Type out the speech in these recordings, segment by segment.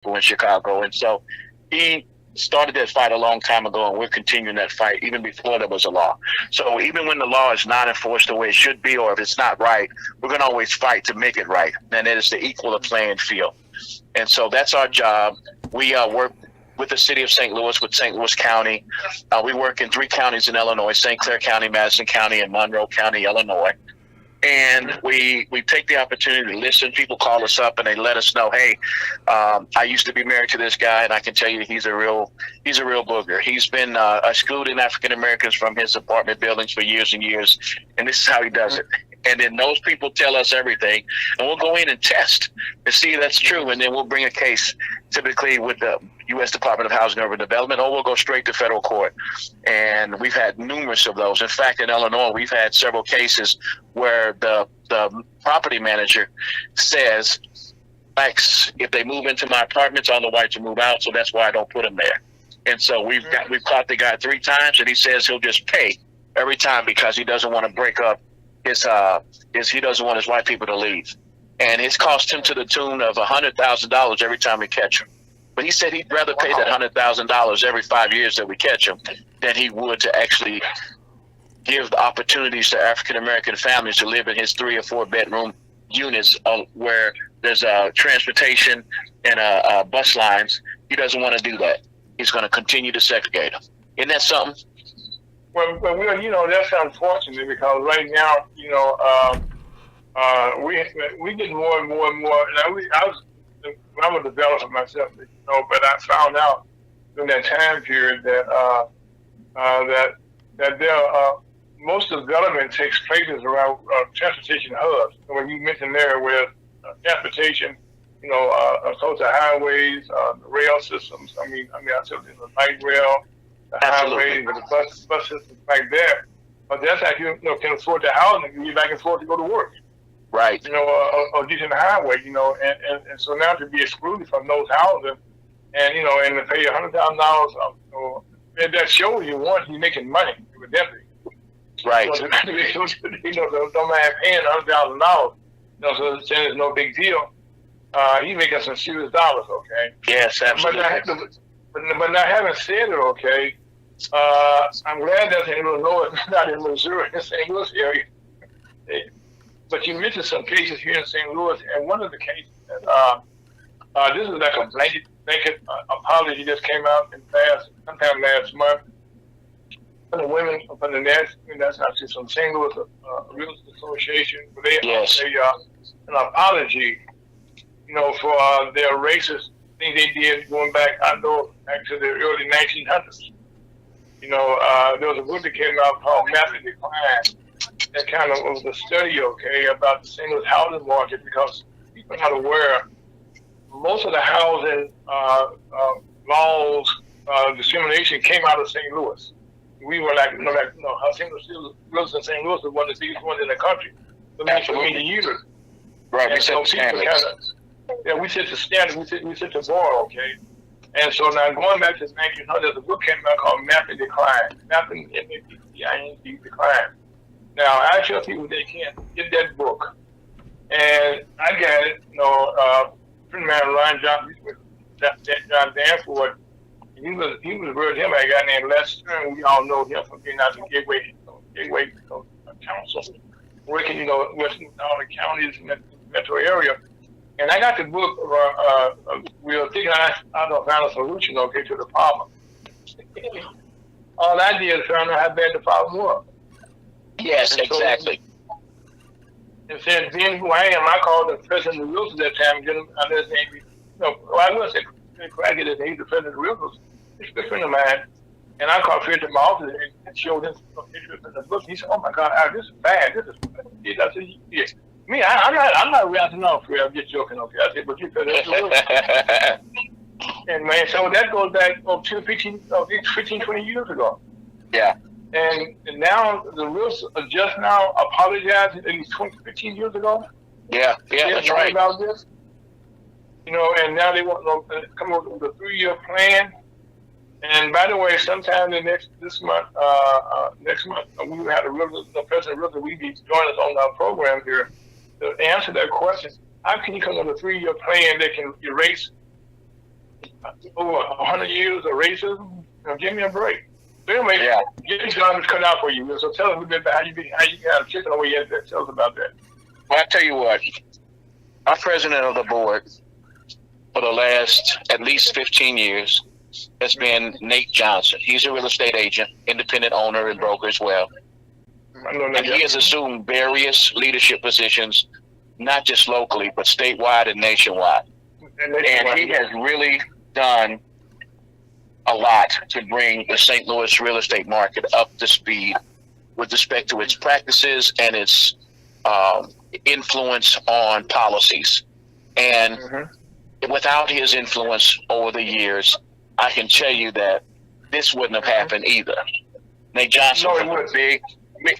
people in Chicago. And so he started that fight a long time ago, and we're continuing that fight even before there was a law. So even when the law is not enforced the way it should be, or if it's not right, we're going to always fight to make it right. And it is to equal the playing field. And so that's our job. We work with the city of St. Louis, with St. Louis County. We work in 3 counties in Illinois: St. Clair County, Madison County, and Monroe County, Illinois. And we take the opportunity to listen. People call us up and they let us know, hey, I used to be married to this guy, and I can tell you he's a real booger. He's been excluding African Americans from his apartment buildings for years and years, and this is how he does it. And then those people tell us everything, and we'll go in and test to see if that's true, and then we'll bring a case, typically with the U.S. Department of Housing and Urban Development, or we'll go straight to federal court. And we've had numerous of those. In fact, in Illinois, we've had several cases where the property manager says, blacks, if they move into my apartments, all the whites will move out, so that's why I don't put them there. And so we've caught the guy 3 times, and he says he'll just pay every time because he doesn't want to break up he doesn't want his white people to leave. And it's cost him to the tune of $100,000 every time we catch him. But he said he'd rather pay that $100,000 every 5 years that we catch him than he would to actually give the opportunities to African-American families to live in his 3 or 4 bedroom units where there's transportation and bus lines. He doesn't want to do that. He's going to continue to segregate them. Isn't that something? Well, that's unfortunate because right now, we get more and more and more. I'm a developer myself, but I found out during that time period that that there most development takes place around transportation hubs. So when you mentioned there where transportation, close to highways, the rail systems. I said the light rail. The highways, the bus systems like that. But that's how you can afford the housing. You get back and forth to go to work. Right. Or decent highway, and so now to be excluded from those houses and to pay $100,000, that shows you you're making money, evidently. Right. So don't mind paying $100,000, so it's no big deal. He's making some serious dollars, okay? Yes, absolutely. But not having said it, okay, I'm glad that's in Illinois, not in Missouri, in St. Louis area. But you mentioned some cases here in St. Louis, and one of the cases, this is like a blanket apology just came out sometime last month from the women from that's actually from St. Louis Real Estate Association. They an apology, for their racist thing they did going back, back to the early 1900s. There was a book that came out called Mapping Decline that kind of was a study, about the St. Louis housing market because people are not aware. Most of the housing laws, discrimination came out of St. Louis. We were St. Louis and St. Louis was one of the biggest ones in the country for many years. Right, we set the standards. We set the standard, we set the bar, okay? And so now going back to 1900, there's a book came out called Mapping Decline. Mapping, M-A-P-P-I-N-G, Decline. Now, I tell people they can't get that book. And I got it, a friend of mine, Ryan Johnson, John Danforth, he was with him, a guy named Les Stern. We all know him from being out in Gateway Council, working, with all the counties in the metro area. And I got the book, we were thinking I don't find a solution, to the problem. All I did is find out how bad the problem was. Yes, exactly. And since being who I am, I called the president of the Realtors at that time, get him under his name. I was I get his name, the president of the Realtors, he's a friend of mine. And I called Fred to my office and showed him some interest in the book. He said, "Oh my God, this is bad. This is bad." I said, "Yeah." Me, I'm not reacting off, Fred. I'm just joking, okay? I said, "But you said that's And man, so that goes back 15, 20 years ago. Yeah. And now the Realtors just now apologized at least 15 years ago. Yeah, that's right. About this, and now they want to come up with a 3-year plan. And by the way, sometime next month, we will have the president of Realtors will be joining us on our program here to answer that question. How can you come up with a 3-year plan that can erase over 100 years of racism. Give me a break. So anyway, Yeah. Jimmy John is coming out for you. So tell us a little bit about how you got chicken over yet. Tell us about that. Well, I tell you what, our president of the board for the last at least 15 years has been Nate Johnson. He's a real estate agent, independent owner and broker as well. And he has assumed various leadership positions, not just locally, but statewide and nationwide. And he has really done a lot to bring the St. Louis real estate market up to speed with respect to its practices and its influence on policies. And without his influence over the years, I can tell you that this wouldn't have happened either. Nate Johnson was big.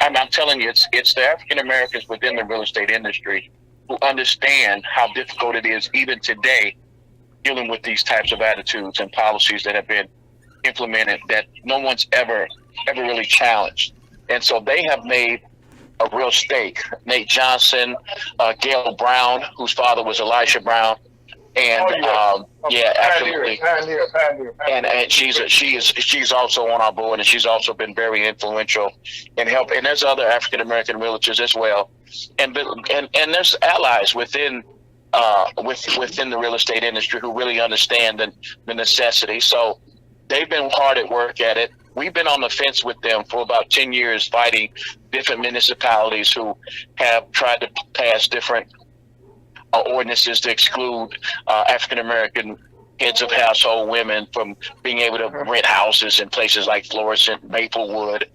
I'm telling you, it's the African Americans within the real estate industry who understand how difficult it is even today dealing with these types of attitudes and policies that have been implemented that no one's ever really challenged. And so they have made a real stake. Nate Johnson, Gail Brown, whose father was Elisha Brown, and absolutely. Pioneer. And she's also on our board, and she's also been very influential in help. And there's other African American realtors as well, and there's allies within the real estate industry who really understand the necessity. So they've been hard at work at it. We've been on the fence with them for about 10 years, fighting different municipalities who have tried to pass different ordinances to exclude African-American heads of household women from being able to rent houses in places like Florissant, Maplewood,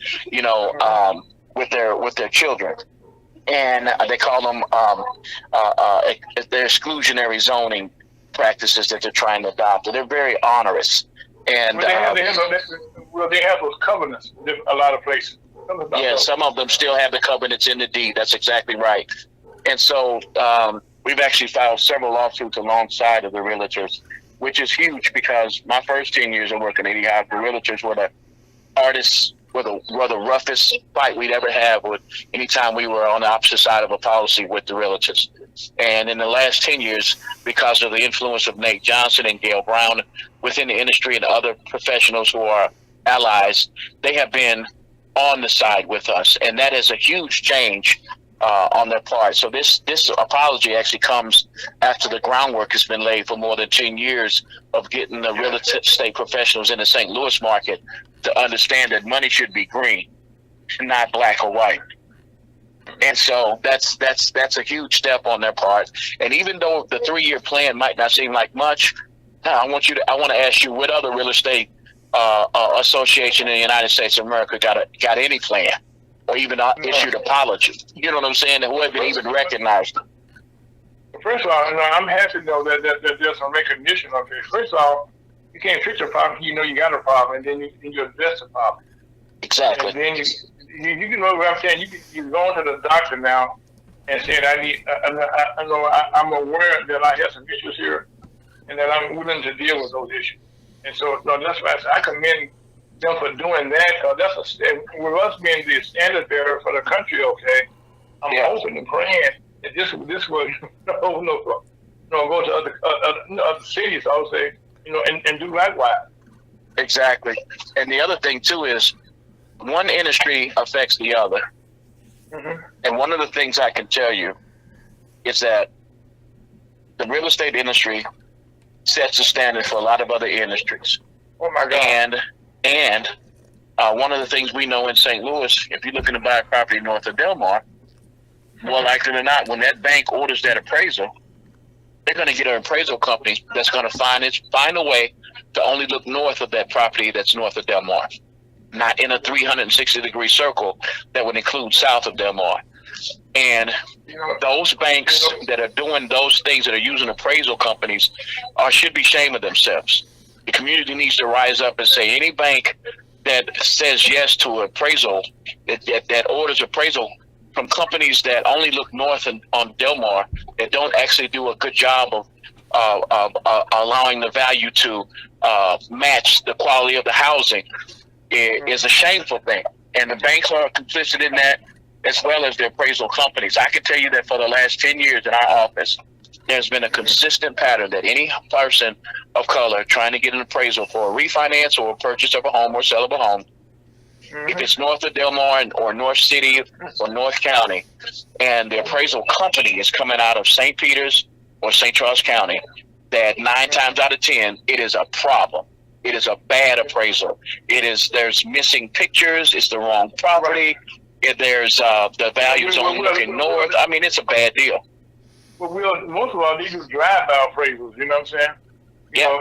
with their children. And they call them their exclusionary zoning practices that they're trying to adopt. And they're very onerous. And they have those covenants in a lot of places. Some of them still have the covenants in the deed. That's exactly right. And so we've actually filed several lawsuits alongside of the realtors, which is huge because my first 10 years of working at EI, the realtors were the hardest, were the roughest fight we'd ever have with anytime we were on the opposite side of a policy with the realtors. And in the last 10 years, because of the influence of Nate Johnson and Gail Brown within the industry and other professionals who are allies, they have been on the side with us. And that is a huge change on their part. So this apology actually comes after the groundwork has been laid for more than 10 years of getting the real estate professionals in the St. Louis market to understand that money should be green, not black or white. And so that's a huge step on their part. And even though the 3-year plan might not seem like much, I want to ask you, what other real estate association in the United States of America got any plan or even issued apology? You know what I'm saying? Who haven't even recognized it? First of all, I'm happy to know that there's some recognition of it. First of all, you can't fix a problem. You know you got a problem, and then you address the problem. Exactly. And then you can know what I'm saying. You go to the doctor now and say, I'm aware that I have some issues here, and that I'm willing to deal with those issues. And so that's why I commend them for doing that, because that's a step. With us being the standard bearer for the country, okay, I'm hoping and praying that this will go to other cities, I would say, and do likewise. Exactly. And the other thing too is one industry affects the other. Mm-hmm. And one of the things I can tell you is that the real estate industry sets the standard for a lot of other industries. Oh my God. And one of the things we know in St. Louis, if you're looking to buy a property north of Del Mar, more likely than not, when that bank orders that appraisal, they're going to get an appraisal company that's going to find a way to only look north of that property that's north of Del Mar, not in a 360-degree circle that would include south of Del Mar. And those banks that are doing those things, that are using appraisal companies, should be ashamed of themselves. The community needs to rise up and say, any bank that says yes to appraisal, that orders appraisal from companies that only look north on Del Mar, that don't actually do a good job of allowing the value to match the quality of the housing, is a shameful thing. And the banks are complicit in that, as well as the appraisal companies. I can tell you that for the last 10 years in our office, there's been a consistent pattern that any person of color trying to get an appraisal for a refinance or a purchase of a home or sale of a home, if it's north of Del Mar or North City or North County, and the appraisal company is coming out of St. Peters or St. Charles County, that 9 times out of 10, it is a problem. It is a bad appraisal. There's missing pictures. It's the wrong property. There's the values only looking north. I mean, it's a bad deal. Well, most of all, these do drive-by appraisals. You know what I'm saying? You know,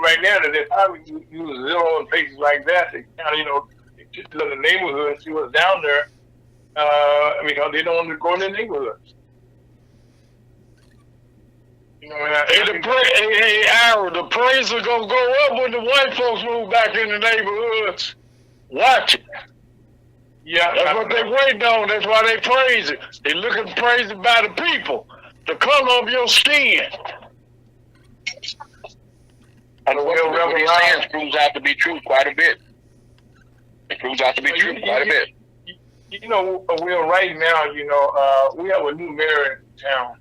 right now they probably use Zillow and places like that to kind of just look at the neighborhood and see what's down there. Because they don't want to go in the neighborhoods. You know, the appraisal gonna go up when the white folks move back in the neighborhoods. Watch it. Yeah, that's what they waiting on. That's why they praise it. They looking praised by the people, the color of your skin. And what you're saying proves out to be true quite a bit. It proves out to be true quite a bit. You know, Will, right now, we have a new mayor in town,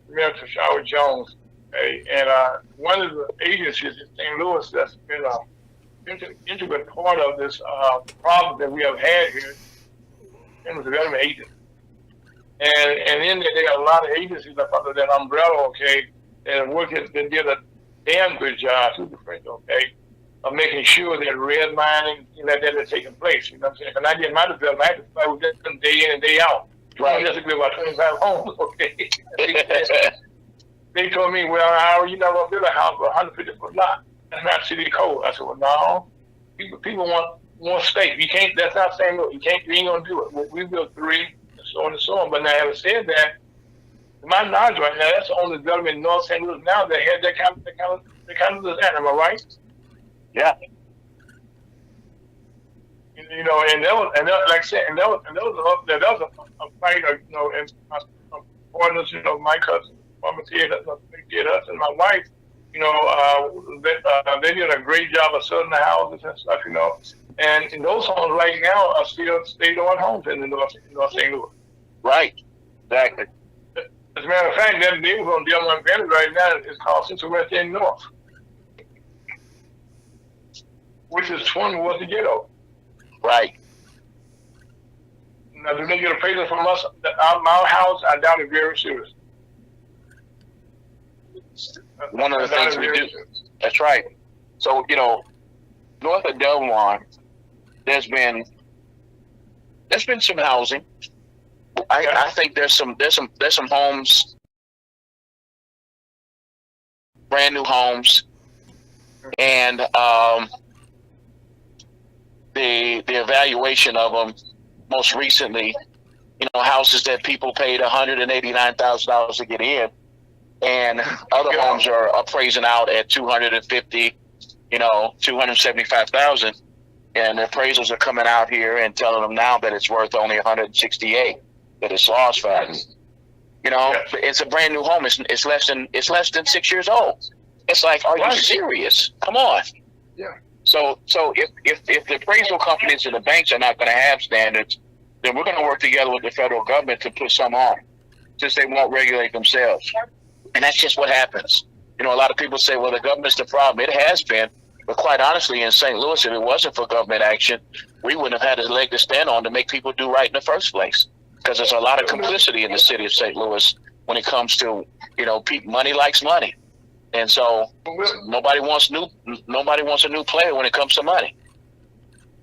Mayor Tashara Jones, and one of the agencies in St. Louis that's been an integral part of this problem that we have had here in the development agency. And in there, they got a lot of agencies that under that umbrella, that did a damn good job, of making sure that red mining, that is taking place. You know what I'm saying? When I did my development, I had to fight with them day in and day out. Right. Just to build about 25 homes, They told me, well, Howard, you're not going to build a house for a 150-foot lot. That's not city code. I said, well, no. People want more space. You can't. That's not saying no. You ain't gonna do it. We built 3, and so on and so on. But now, having said that, to my knowledge right now, that's the only development in North St. Louis now that had that kind of design. Am I right? Yeah. And that was like I said, and that was a fight. And my partners, my cousin, Mama Ted Hudson, and my wife. They did a great job of selling the houses and stuff, And those homes right now are still state-owned homes in the North St. Louis. Right. Exactly. As a matter of fact, that neighborhood on Del Mar Valley right now is called Central West End North, which is 20 was the ghetto. Right. Now, do they get a appraisal from us? Our house, I doubt it very seriously. One of the things we do. That's right. So, north of Del Mar, there's been some housing. I think there's some homes, brand new homes, and the evaluation of them most recently, houses that people paid $189,000 to get in. And other homes are appraising out at $250,000, $275,000, and the appraisals are coming out here and telling them now that it's worth only $168,000, that it's lost value. It's a brand new home. It's less than 6 years old. It's like, are you serious? Come on. Yeah. So if the appraisal companies and the banks are not going to have standards, then we're going to work together with the federal government to put some on, since they won't regulate themselves. And that's just what happens. A lot of people say, well, the government's the problem. It has been. But quite honestly, in St. Louis, if it wasn't for government action, we wouldn't have had a leg to stand on to make people do right in the first place. Because there's a lot of complicity in the city of St. Louis when it comes to, money likes money. And so nobody wants a new player when it comes to money.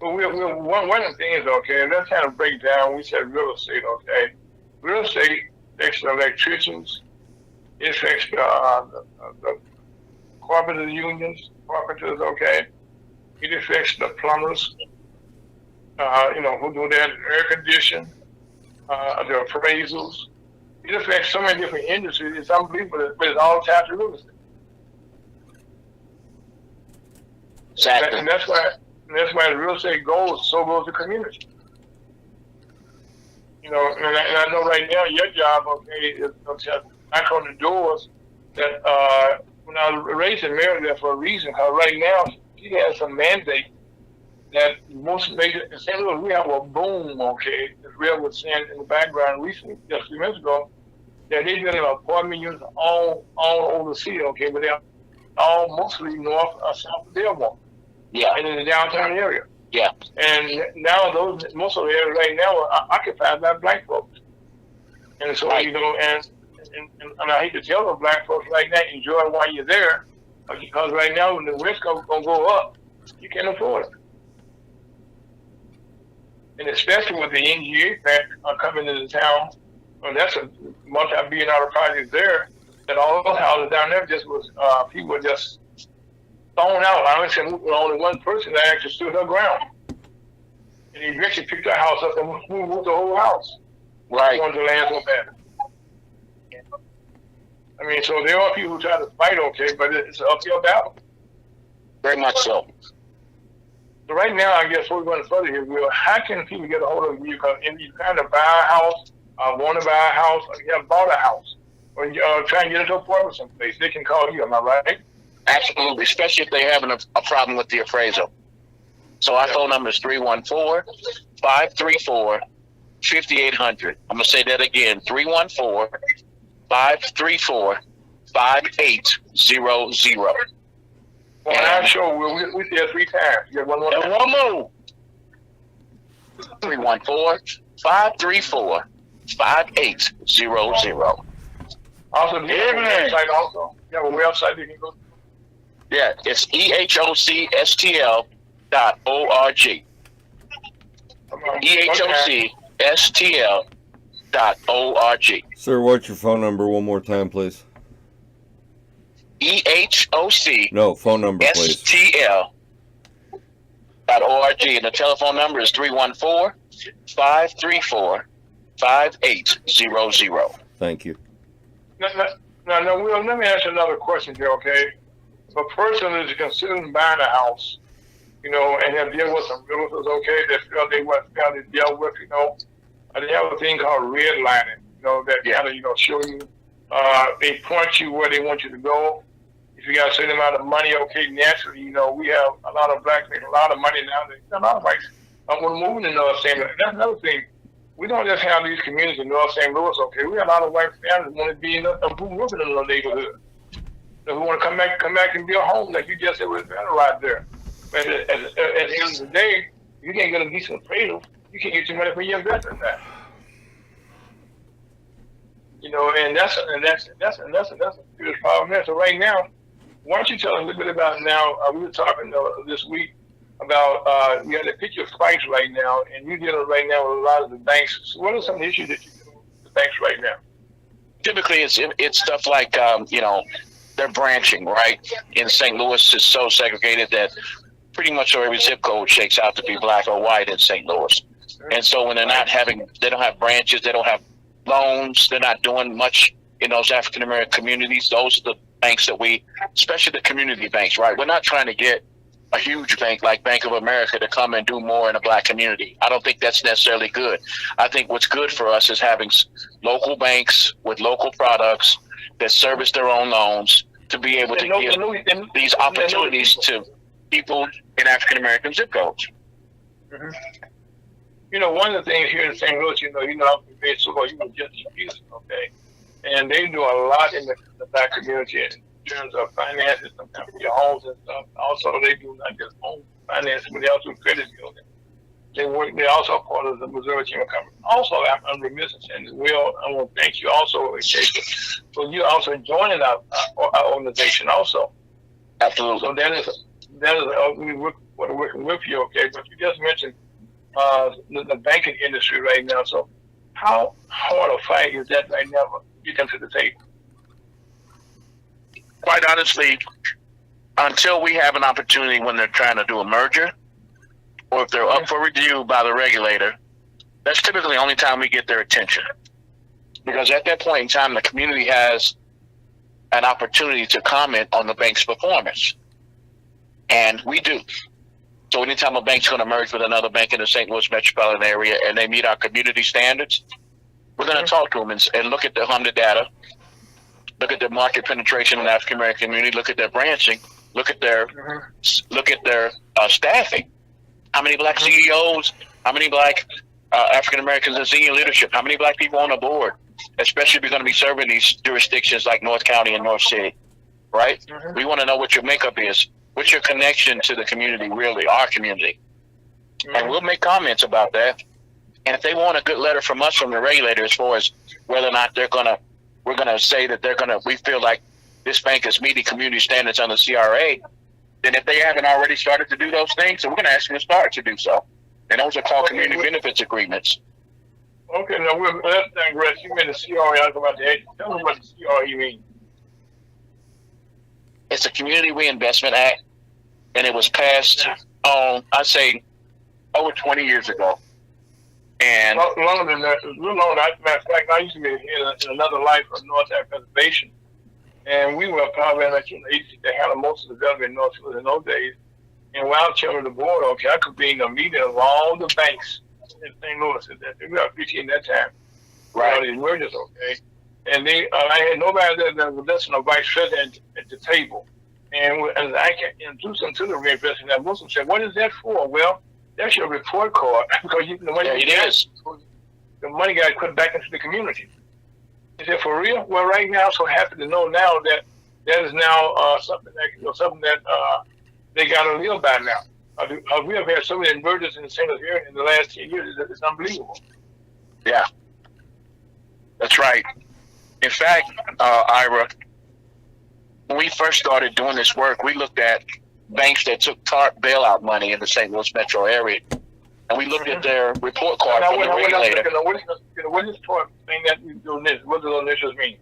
Well, one of the things, and let's kind of break down, we said real estate, Real estate, affects the electricians, it affects the carpenters unions, it affects the plumbers, who do that air conditioning, the appraisals. It affects so many different industries. It's unbelievable, but it's all types of real estate. Exactly. And that's why the real estate so goes the community. And I know right now your job, is to knock on the doors that when I was raising Mary there for a reason, because right now she has some mandate that most major in St. Louis we have a boom, as Real was saying in the background recently, just a few minutes ago, that they built apartment units all over the city, okay, but they're all mostly north or south of Delmore. Yeah. And in the downtown area. Yeah. And now most of the areas right now are occupied by black folks. And so, right. you know, and I hate to tell the black folks right now, enjoy while you're there, because right now when the rent's gonna go up, you can't afford it. And especially with the NGA fact coming into town, well, that's a multi-billion-dollar project there. That all those houses down there just was people were just thrown out. I only said only one person that actually stood her ground, and he eventually picked her house up and moved the whole house. Right. Wanted the land so bad. I mean, so there are people who try to fight, okay, but it's an uphill battle. Very much so. So right now, I guess we're going further here. Will, how can people get a hold of you? Because if you kind of buy a house, want to buy a house, or you have bought a house, or you try and get into an apartment someplace, they can call you. Am I right? Absolutely, especially if they're having a problem with the appraisal. So our phone number is 314-534-5800. I'm going to say that again, 314-534-5800. Well, I'm sure we did 3 times. You got one more time? One more. 314-534-5800. Also, do you have a website also? You have a website you can go to? Yeah, it's ehocstl.org. ehocstl.org. Sir, what's your phone number one more time, please? EHOC. No, phone number, please. STL.org. And the telephone number is 314-534-5800. Thank you. Now, Will, let me ask you another question here, okay? If a person is considering buying a house, you know, and have dealt with some realtors, okay, that feel they dealt with, you know, they have a thing called redlining, you know, that kind of, you know, show you, they point you where they want you to go. If you got a certain amount of money, okay, naturally, you know, we have a lot of black people, a lot of money now. A lot of whites we're moving to North St. Louis. That's another thing. We don't just have these communities in North St. Louis, okay. We have a lot of white families who want to be in a moving in the neighborhood. Who want to come back and build a home like you just said was better right there. But at the end of the day, you can't get a decent appraisal. You can't get your money for your investment back. You know, and that's a serious problem there. So right now, why don't you tell us a little bit about now? We were talking this week about you got to pick your fights right now, and you're dealing right now with a lot of the banks. So what are some of the issues that you're dealing with the banks right now? Typically, it's stuff like you know, they're branching, right? In St. Louis, it's so segregated that pretty much every zip code shakes out to be black or white in St. Louis. And so when they don't have branches, they don't have loans, they're not doing much in those African American communities. Those are the banks that especially the community banks, right? We're not trying to get a huge bank like Bank of America to come and do more in a black community. I don't think that's necessarily good. I think what's good for us is having local banks with local products that service their own loans to be able to give these opportunities to people in African American zip codes. Mm-hmm. You know, one of the things here in St. Louis, you know, you were just in Houston, okay, and they do a lot in the black community in terms of finances, sometimes your homes and stuff. Also, they do not just home financing, but they also do credit building. They also are part of the Missouri Chamber of Commerce. Also, I'm remiss in saying as well, I want to thank you also, Jacob, for you also joining our organization also. Absolutely. So that is we're working with you, okay, but you just mentioned the banking industry right now. So how hard a fight is that right now you come to the table? Quite honestly, until we have an opportunity when they're trying to do a merger, or if they're up for review by the regulator, that's typically the only time we get their attention. Because at that point in time, the community has an opportunity to comment on the bank's performance. And we do. So anytime a bank's going to merge with another bank in the St. Louis metropolitan area and they meet our community standards, we're going to talk to them and look at the data, look at their market penetration in the African American community, look at their branching, look at their staffing. How many black CEOs? How many black African Americans in senior leadership? How many black people on the board? especially if you're going to be serving these jurisdictions like North County and North City, right? Mhm. We want to know what your makeup is. What's your connection to the community, really, our community? And we'll make comments about that. And if they want a good letter from us, from the regulator, as far as whether or not we're gonna say that we feel like this bank is meeting community standards on the CRA, then if they haven't already started to do those things, then we're gonna ask them to start to do so. And those are called community benefits agreements. Okay, now let's digress. You mean the CRA? I was about to ask you. Tell me what the CRA means. It's a Community Reinvestment Act, and it was passed on, I'd say, over 20 years ago. And Longer than that, a little longer. Matter of fact, I used to be in another life of North African Preservation, and we were probably in the agency that handled most of the development in North Field in those days. And while I was chairman of the board, I could be in a meeting of all the banks in St. Louis. We got 15 that time. right, These mergers, okay. And I had nobody that was less than a vice president at the table. And as I can introduce them to the reinvestment, that Muslim said, "What is that for?" Well, that's your report card because the money the money got put back into the community. He said, "For real?" Well, right now, I'm so happy to know now that is now something that they got to live by now. We have had so many mergers in the St. Louis area in the last 10 years. It's unbelievable. yeah, that's right. In fact, Ira, when we first started doing this work, we looked at banks that took TARP bailout money in the St. Louis metro area, and we looked at their report card from the regulator. What is TARP thing that you do this? What do those initials mean?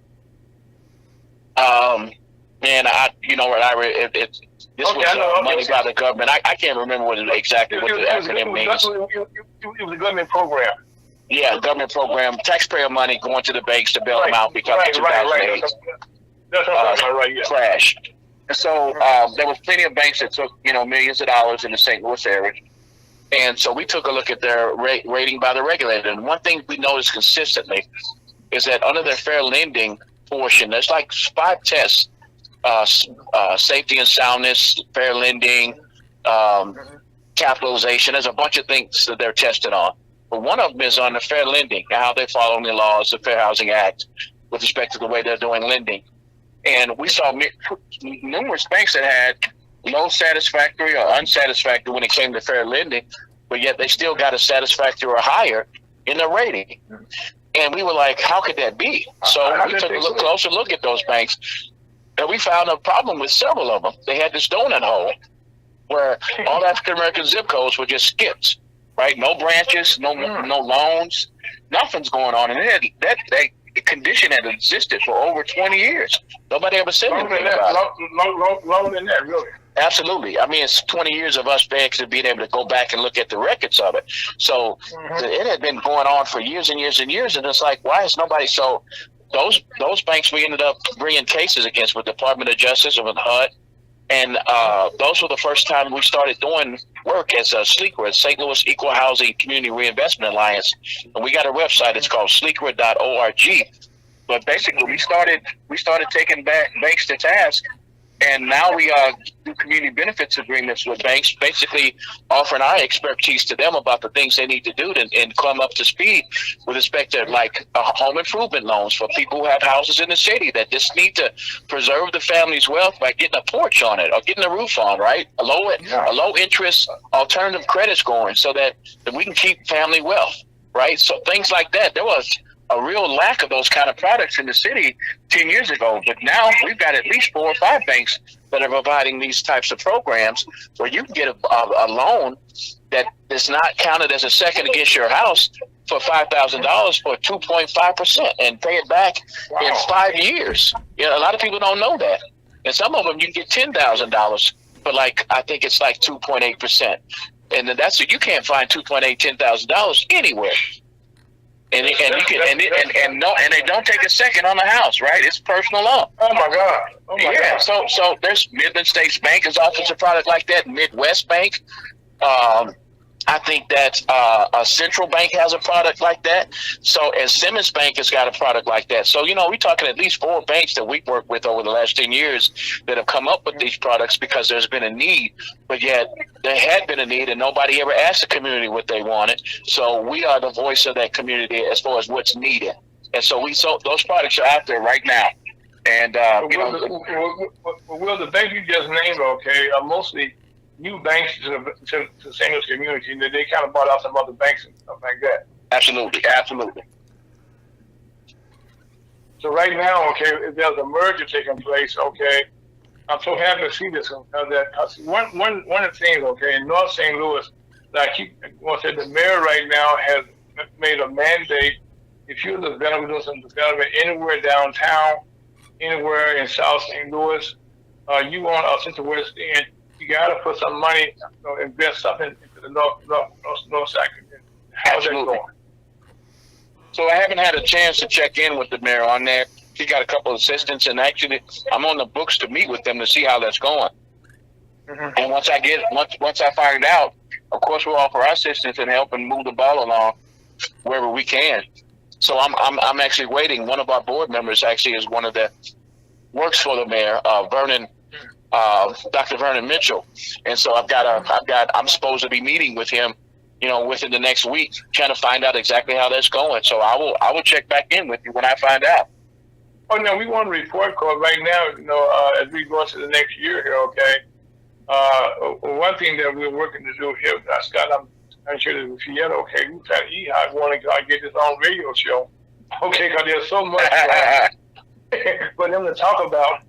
Man, you know what, Ira, this was money by the government. I can't remember exactly what the acronym means. It was a government program. Yeah, government program, taxpayer money going to the banks to bail them out because of 2008 That's what I'm talking about, right? Yeah. crash. And so there was plenty of banks that took, millions of dollars in the St. Louis area. And so we took a look at their rating by the regulator. And one thing we noticed consistently is that under their fair lending portion, there's like 5 tests: safety and soundness, fair lending, capitalization. There's a bunch of things that they're tested on. But one of them is on the fair lending, how they're following the laws, the Fair Housing Act, with respect to the way they're doing lending. And we saw numerous banks that had low satisfactory or unsatisfactory when it came to fair lending, but yet they still got a satisfactory or higher in their rating. And we were like, how could that be? So we took a closer look at those banks, and we found a problem with several of them. They had this donut hole where all African-American zip codes were just skipped, right? No branches, no loans, nothing's going on. And that condition had existed for over 20 years. Nobody ever said anything about it. Longer than that, really. Absolutely. I mean, it's 20 years of us banks being able to go back and look at the records of it. So it had been going on for years and years and years. And it's like, why is nobody? So those banks we ended up bringing cases against with the Department of Justice, with HUD. And those were the first time we started doing work as a SLECRA, St. Louis Equal Housing Community Reinvestment Alliance. And we got a website. It's called SLECRA.org. But basically, we started taking back banks to task. And now we do community benefits agreements with banks, basically offering our expertise to them about the things they need to do and come up to speed with respect to like home improvement loans for people who have houses in the city that just need to preserve the family's wealth by getting a porch on it or getting a roof on, right? A low interest alternative credits going so that we can keep family wealth, right? So things like that. There was a real lack of those kind of products in the city 10 years ago. But now we've got at least 4 or 5 banks that are providing these types of programs where you can get a loan that is not counted as a second against your house for $5,000 for 2.5% and pay it back in 5 years. A lot of people don't know that. And some of them you can get $10,000 for I think it's like 2.8%. And you can't find $10,000 anywhere. And they don't take a second on the house, right? It's personal loan. Oh my God! So there's Midland States Bank is offers a product like that. Midwest Bank, I think that Central Bank has a product like that. So and Simmons Bank has got a product like that. So we're talking at least 4 banks that we've worked with over the last 10 years that have come up with these products because there's been a need, but yet there had been a need and nobody ever asked the community what they wanted. So we are the voice of that community as far as what's needed. And so those products are out there right now. And Will, the bank you just named, okay, are mostly new banks to St. Louis community, and they kind of bought out some other banks and stuff like that. Absolutely. So right now, okay, if there's a merger taking place, okay, I'm so happy to see this. That one of the things, okay, in North St. Louis, that I keep want to say, the mayor right now has made a mandate. If you're doing some development anywhere downtown, anywhere in South St. Louis, you want a Central West End, you got to put some money, invest something into the north side. How's that going? So I haven't had a chance to check in with the mayor on that. He got a couple of assistants, and actually, I'm on the books to meet with them to see how that's going. Mm-hmm. And once I find out, of course, we'll offer our assistance and help and move the ball along wherever we can. So I'm actually waiting. One of our board members actually is one of the works for the mayor, Dr. Vernon Mitchell, and so I'm supposed to be meeting with him, within the next week, trying to find out exactly how that's going. So I will check back in with you when I find out. Oh no, we want a report card right now. As we go into the next year here, okay. One thing that we're working to do here, Scott, I'm sure that if you yet, okay, we try to I want to get this on radio show, okay, because there's so much for them to talk about.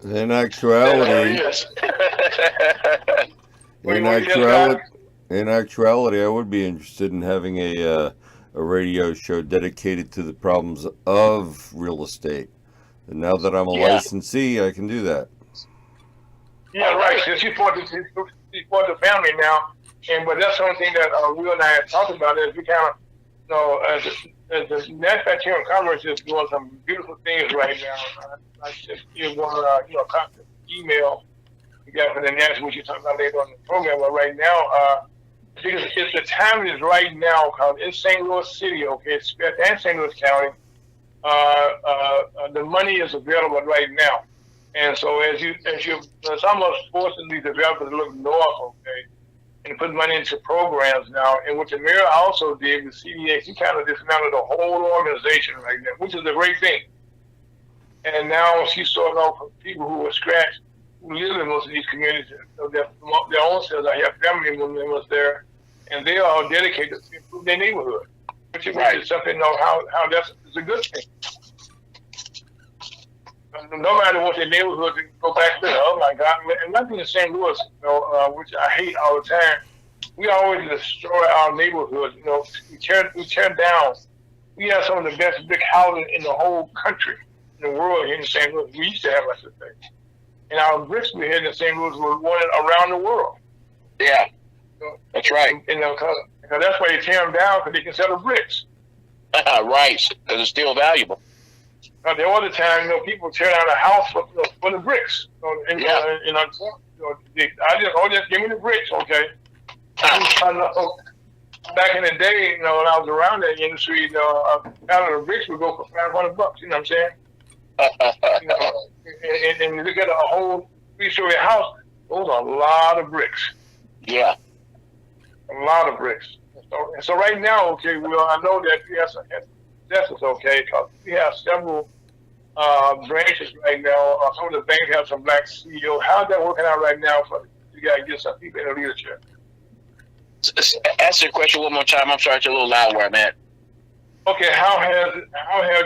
In actuality, I would be interested in having a radio show dedicated to the problems of real estate. And now that I'm a licensee, I can do that. Yeah, right. Since you support the family now, but that's one thing that Will and I have talked about is we kind of, as the NASDAQ Chamber of Commerce is doing some beautiful things right now. I just give one, email you got for the NASDAQ, which you talk about later on in the program. But right now, because the time is right now, because in St. Louis City, okay, and St. Louis County, the money is available right now. And so it's almost forcing these developers to look north, okay, and put money into programs now. And what the mayor also did with CDA, he kind of dismantled the whole organization right now, which is a great thing. And now she's sorting out from people who were scratched, who live in most of these communities, their own selves. I have family members there, and they are dedicated to improve their neighborhood, which is something how that's a good thing. No matter what their neighborhood, they go back to, oh my God, and nothing in St. Louis, which I hate all the time. We always destroy our neighborhoods. We tear down. We have some of the best big houses in the whole country, in the world here in St. Louis. We used to have, I should say. And our bricks we had in St. Louis were wanted around the world. Yeah, that's right. Because that's why they tear them down, because they can sell the bricks. Right, because it's still valuable. The other time, people tear down a house for the bricks. I just give me the bricks, okay. Back in the day, when I was around that industry, a pound of the bricks would go for $500. You know what I'm saying? And you look at a whole 3-story house, those are a lot of bricks. Yeah, a lot of bricks. So right now, okay, I know that we have some successes, okay, because we have several branches right now. Some of the banks have some black CEOs. How's that working out right now for you guys to get some people in the leadership? Ask the question one more time. I'm sorry, it's a little loud where I'm at. Okay, how have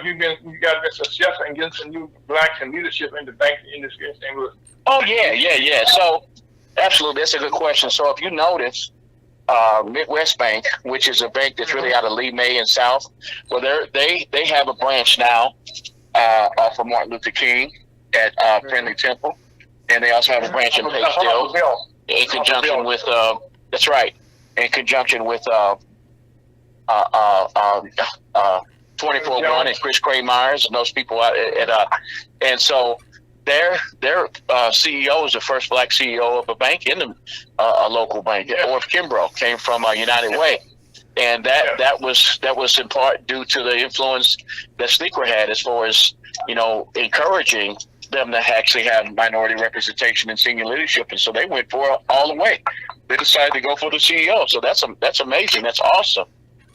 you guys been successful in getting some new blacks in leadership in the banking industry in St. Louis? Oh yeah. So absolutely, that's a good question. So if you notice, Midwest Bank, which is a bank that's really out of Lee, May, and South, well, they have a branch now off of Martin Luther King at Friendly Temple, and they also have a branch in Paysdale in conjunction with that's right, in conjunction with 24-1 and Chris Cray Myers and those people out and so their CEO is the first black CEO of a bank in a local bank. Orv Kimbrough came from United Way, and that was in part due to the influence that Sneaker had as far as encouraging them to actually have minority representation in senior leadership, and so they went for it all the way. They decided to go for the CEO. So that's amazing. That's awesome.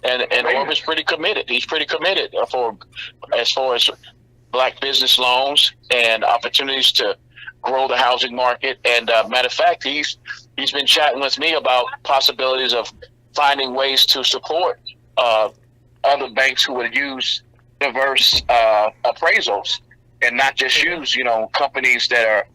And Orb is pretty committed. He's pretty committed as far as black business loans and opportunities to grow the housing market. And matter of fact, he's been chatting with me about possibilities of finding ways to support other banks who would use diverse appraisals and not just use companies that are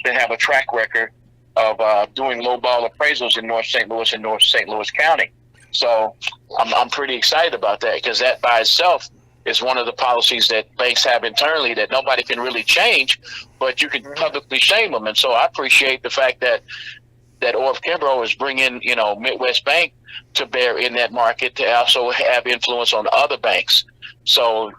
that have a track record of doing lowball appraisals in North St. Louis and North St. Louis County. So I'm pretty excited about that, because that by itself is one of the policies that banks have internally that nobody can really change, but you can publicly shame them. And so I appreciate the fact that Orv Kimbrough is bringing, Midwest Bank to bear in that market to also have influence on other banks. So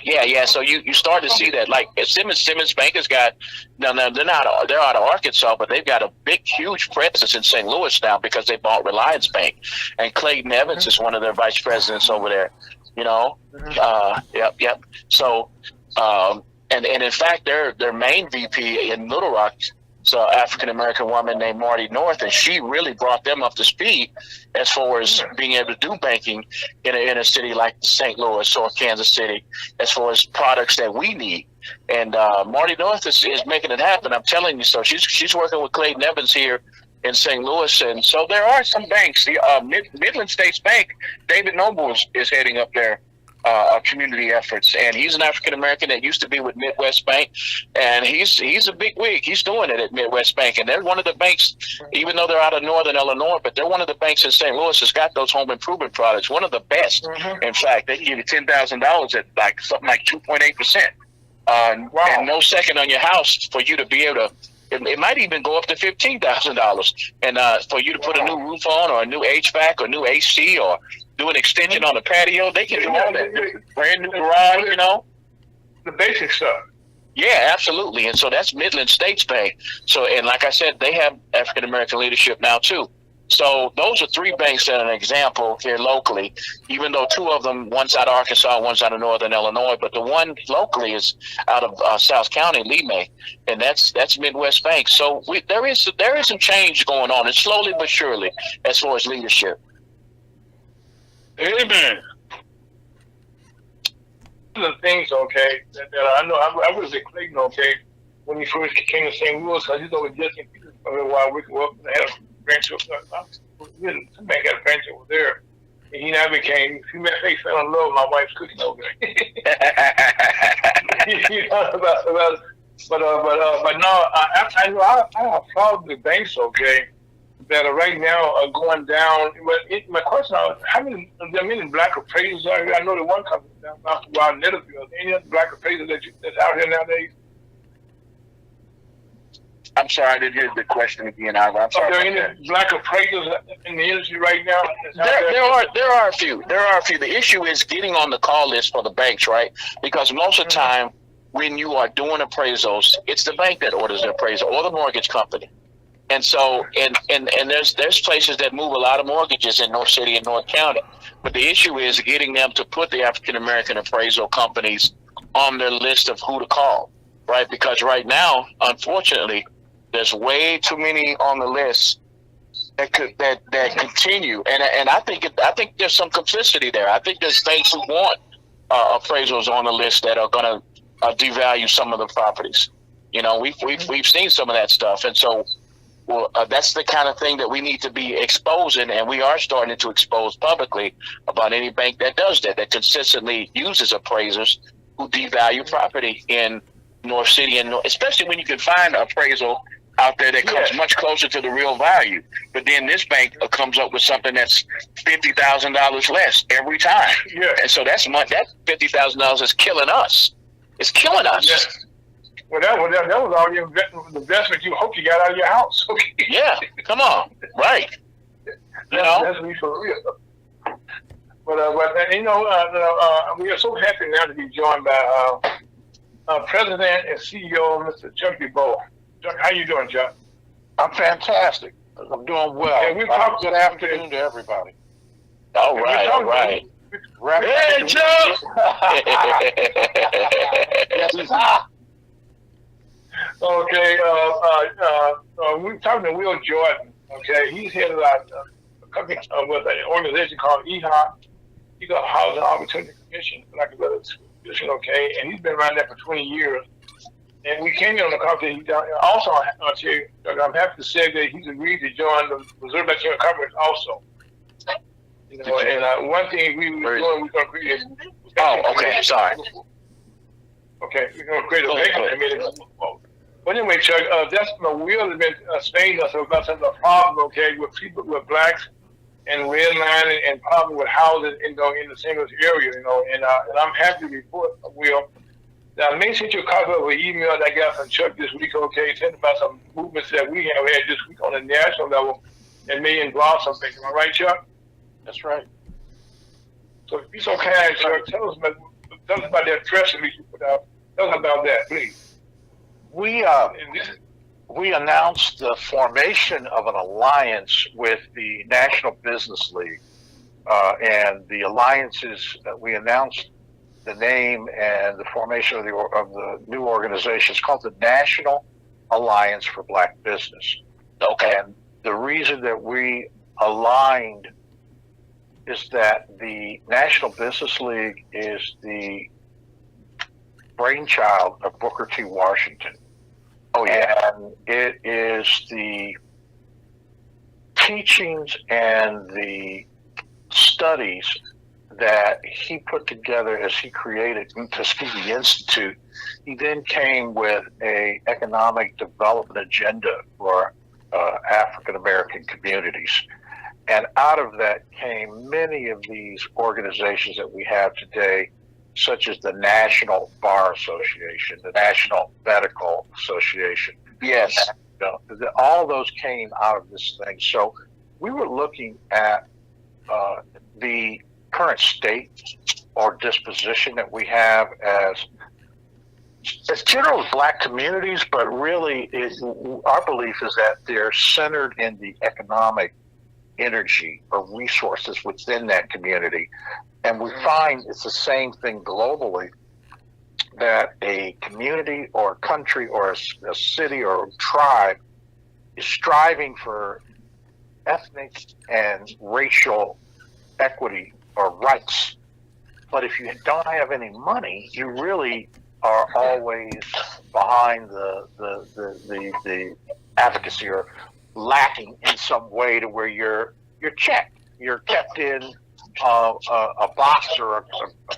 yeah. So you start to see that, like Simmons Bank has got, they're out of Arkansas, but they've got a big, huge presence in St. Louis now because they bought Reliance Bank, and Clayton Evans is one of their vice presidents over there. Yep. So, and in fact, their main VP in Little Rock, so African American woman named Marty North, and she really brought them up to speed as far as being able to do banking in a city like St. Louis or Kansas City, as far as products that we need. And Marty North is making it happen. I'm telling you. So she's working with Clayton Evans here in St. Louis, and so there are some banks. The Midland States Bank, David Noble is heading up their community efforts, and he's an African American that used to be with Midwest Bank, and he's a big wig. He's doing it at Midwest Bank, and they're one of the banks, even though they're out of Northern Illinois, but they're one of the banks in St. Louis that's got those home improvement products. One of the best. In fact, they can give you $10,000 at something like 2.8%, and no second on your house for you to be able to. It might even go up to $15,000, and for you to put a new roof on, or a new HVAC, or new AC, or do an extension on the patio. They can do all that. Brand new garage, The basic stuff. Yeah, absolutely. And so that's Midland States Bank. So, and like I said, they have African American leadership now too. So those are three banks that are an example here locally, even though two of them, one's out of Arkansas, one's out of Northern Illinois, but the one locally is out of South County, Lee May, and that's Midwest Bank. So there is some change going on, and slowly but surely, as far as leadership. Amen. One of the things, that I know, I was at Clayton, when he first came to St. Louis, because he's over just in Peter for a little while. We had a branch up there. Some bank had a branch over there. And he now became, he fell in love with my wife's cooking over there. But no, I applaud the banks, that are right now are going down. But my question is, how many black appraisals are here? I know the one company down south of Wild Netherfield. Any other black appraisals that's out here nowadays? I'm sorry, I didn't hear the question again, Ivor. I'm sorry. Are there any black appraisals in the industry right now? There are a few. The issue is getting on the call list for the banks, right? Because most of the time, when you are doing appraisals, it's the bank that orders the appraisal or the mortgage company. And so, and there's places that move a lot of mortgages in North City and North County. But the issue is getting them to put the African American appraisal companies on their list of who to call, right? Because right now, unfortunately, there's way too many on the list that continue, and I think there's some complicity there. I think there's states who want appraisals on the list that are going to devalue some of the properties. We've seen some of that stuff, and so that's the kind of thing that we need to be exposing, and we are starting to expose publicly about any bank that does that consistently uses appraisers who devalue property in North City, and especially when you can find an appraisal out there that comes much closer to the real value. But then this bank comes up with something that's $50,000 less every time. Yeah. And so that $50,000 is killing us. It's killing us. Yeah. Well, that was all the investment you hope you got out of your house. Yeah, come on. Right. That's me for real. But we are so happy now to be joined by President and CEO, Mr. Chuck DeBoer. Chuck, how you doing, Chuck? I'm fantastic. I'm doing well. And we talked good afternoon to everybody. All right. Hey, Chuck! Okay, we're talking to Will Jordan. Okay, he's head of our company with an organization called EHOP, Equal Housing Opportunity Commission, like a commission, okay, and he's been around there for 20 years. And we came in on the company. Also, I'm happy to say that he's agreed to join the Missouri Latino Conference also. You know, and one thing we were doing, we're going to create. Okay, sorry. Okay, we're going to create a vacancy committee. But anyway, Chuck, that's my wheel has been staying us about some of the problems, okay, with people, with blacks and redlining and problems with housing, you know, in the singles area, you know, and I'm happy to report, Will. Now, I may send you a copy of an email that I got from Chuck this week, okay, telling about some movements that we have had this week on the national level that may involve some things. Am I right, Chuck? That's right. So if you're so kind, Chuck, tell us about that press release you put out. Tell us about that, please. We announced the formation of an alliance with the National Business League, and the alliances that we announced the name and the formation of the new organization. It's called the National Alliance for Black Business. Okay. And the reason that we aligned is that the National Business League is the brainchild of Booker T. Washington. Oh, yeah. And it is the teachings and the studies that he put together as he created Tuskegee Institute. He then came with a economic development agenda for African American communities. And out of that came many of these organizations that we have today, such as the National Bar Association, the National Medical Association. Yes. And, all those came out of this thing. So we were looking at the current state or disposition that we have as general black communities, but really our belief is that they're centered in the economic energy or resources within that community. And we find it's the same thing globally, that a community or a country or a city or a tribe is striving for ethnic and racial equity or rights. But if you don't have any money, you really are always behind the advocacy or lacking in some way to where you're checked. You're kept in a box or a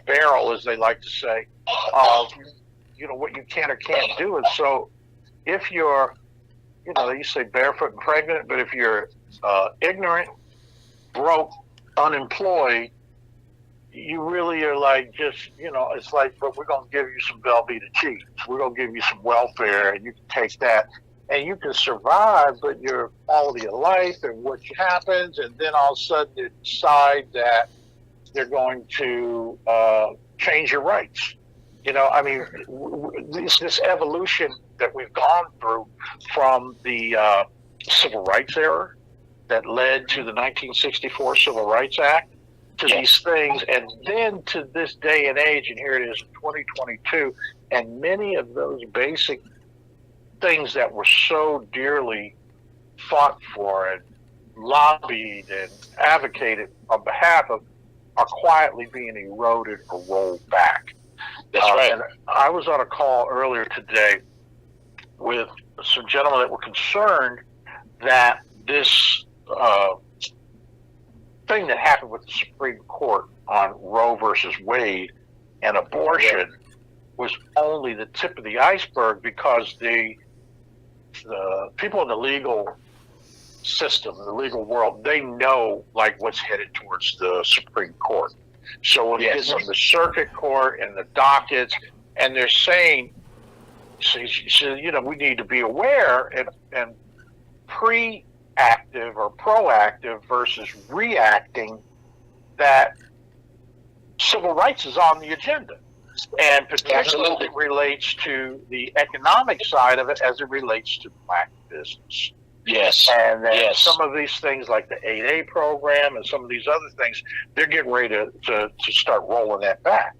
barrel, as they like to say, of what you can or can't do. And so if you're, you say barefoot and pregnant, but if you're ignorant, broke, unemployed, you really are like just, it's like, but we're going to give you some Velveeta cheese. We're going to give you some welfare, and you can take that. And you can survive, but your quality of life and what happens, and then all of a sudden they decide that they're going to change your rights. This evolution that we've gone through from the Civil Rights era that led to the 1964 Civil Rights Act, to these things, and then to this day and age, and here it is in 2022, and many of those basic things that were so dearly fought for and lobbied and advocated on behalf of are quietly being eroded or rolled back. That's right. And I was on a call earlier today with some gentlemen that were concerned that this thing that happened with the Supreme Court on Roe versus Wade and abortion was only the tip of the iceberg, because the people in the legal system, the legal world, they know like what's headed towards the Supreme Court. So when it gets on the circuit court and the dockets, and they're saying, so, we need to be aware and pre-active or proactive versus reacting, that civil rights is on the agenda, and particularly relates to the economic side of it as it relates to black business. Yes. And then some of these things like the 8A program and some of these other things, they're getting ready to start rolling that back.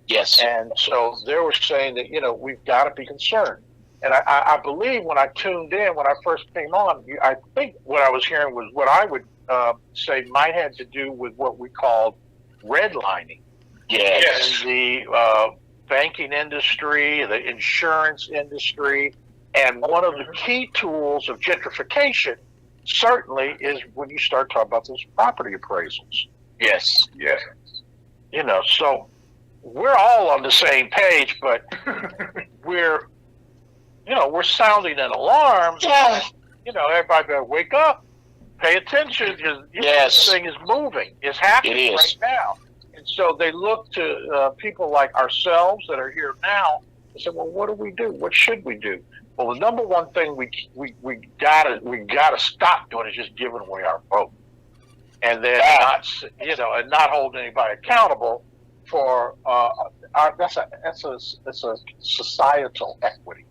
Yes. And so they were saying that, we've got to be concerned. And I believe when I tuned in, when I first came on, I think what I was hearing was what I would say might have to do with what we call redlining. Yes. In the banking industry, the insurance industry, and one of the key tools of gentrification certainly is when you start talking about those property appraisals. Yes. Yes. You know, so we're all on the same page, but we're sounding an alarm. You know, everybody better wake up, pay attention, because this thing is moving. It's happening right now. And so they look to people like ourselves that are here now and say, well, what do we do? What should we do? Well, the number one thing we gotta stop doing is just giving away our vote, and then not holding anybody accountable for that's a societal equity.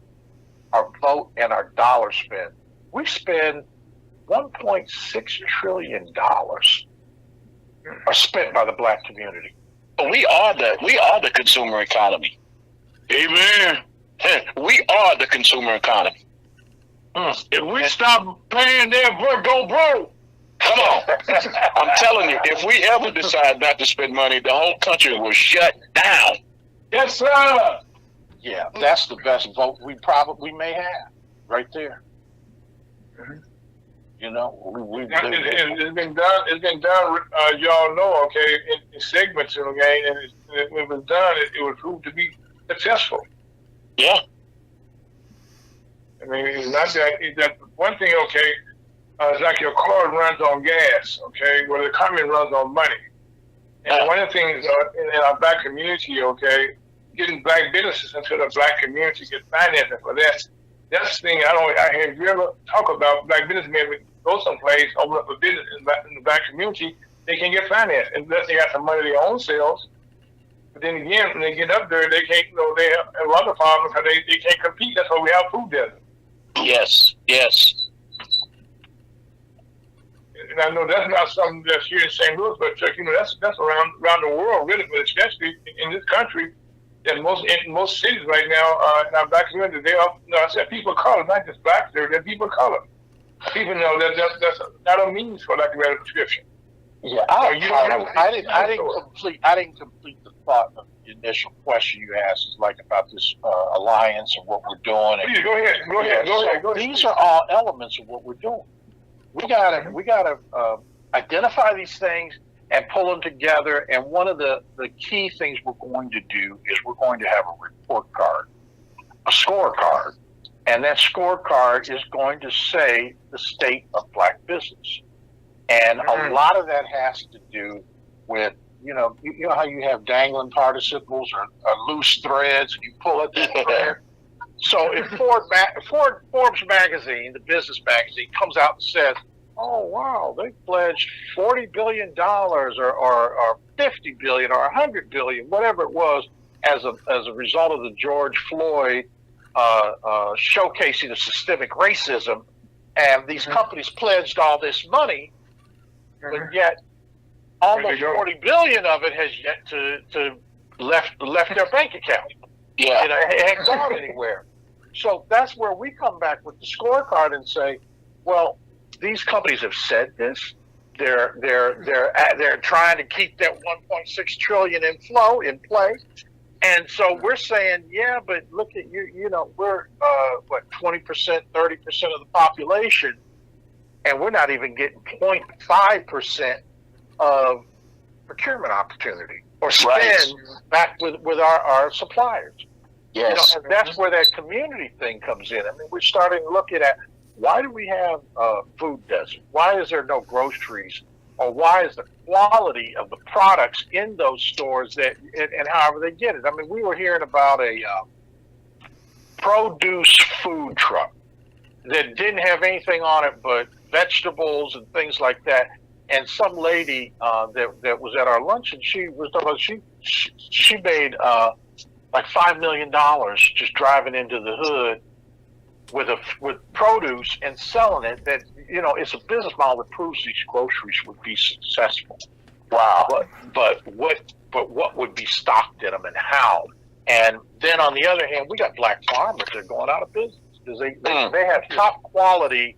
Our vote and our dollar spend. We spend $1.6 trillion are spent by the black community. We are the consumer economy. Amen. We are the consumer economy. If we stop paying their vote, go broke. Come on. I'm telling you, if we ever decide not to spend money, the whole country will shut down. Yes, sir. Yeah, that's the best vote we may have, right there. You know, it's been done. It's been done. Y'all know, okay, in segments, okay, and when it was done, it was proved to be successful. Yeah. I mean, it's not that. It's that one thing, okay. It's like your car runs on gas, okay, where the economy runs on money. And one of the things in our black community, okay, getting black businesses into the black community, get financing for that. That's the thing I hear you ever talk about black businessmen go someplace, open up a business in the black community, they can get financed unless they got some money of their own selves. But then again, when they get up there, they can't, they have a lot of problems because they can't compete. That's why we have food deserts. Yes, yes. And I know that's not something that's here in St. Louis, but that's around the world, really, but especially in this country. That in most cities right now, in our black community, they are. I said people of color, not just blacks. They're people of color. People know that's not a means for like a better description. Yeah, I didn't complete the thought of the initial question you asked, is like about this alliance and what we're doing. Please go ahead. These are all elements of what we're doing. We gotta identify these things and pull them together. And one of the key things we're going to do is we're going to have a report card, a scorecard, and that scorecard is going to say the state of black business. And a lot of that has to do with, you know how you have dangling participles or loose threads, and you pull at that thread. So if Forbes magazine, the business magazine, comes out and says, oh, wow, they pledged $40 billion or $50 billion or $100 billion, whatever it was, as a result of the George Floyd showcasing of systemic racism, and these companies pledged all this money, but yet almost $40 billion of it has yet to left their bank account. Yeah, it hasn't gone anywhere. So that's where we come back with the scorecard and say, well, these companies have said this. They're trying to keep that 1.6 trillion in play, and so we're saying, yeah, but look at you. You know, we're 20%, 30% of the population, and we're not even getting 0.5% of procurement opportunity or spend back with our suppliers. Yes. You know, and that's where that community thing comes in. I mean, we're starting looking at, why do we have food desert? Why is there no groceries? Or why is the quality of the products in those stores and however they get it? I mean, we were hearing about a produce food truck that didn't have anything on it but vegetables and things like that. And some lady that was at our lunch, and she was talking about she made like $5 million just driving into the hood with produce and selling it. That, you know, it's a business model that proves these groceries would be successful. Wow. But what would be stocked in them and how? And then on the other hand, we got black farmers that are going out of business because they have top quality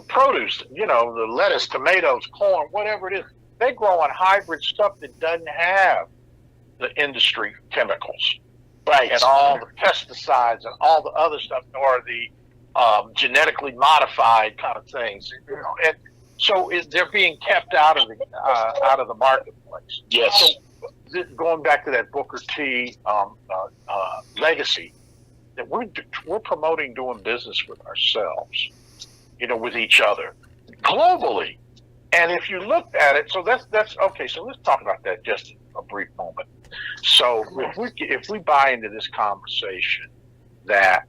produce, the lettuce, tomatoes, corn, whatever it is. They grow on hybrid stuff that doesn't have the industry chemicals, Right. and all the pesticides and all the other stuff, or the genetically modified kind of things. And so they're being kept out of the marketplace. Yes. So going back to that Booker T legacy, that we're promoting doing business with ourselves, with each other, globally. And if you looked at it, so that's okay. So let's talk about that just a brief moment. So if we buy into this conversation that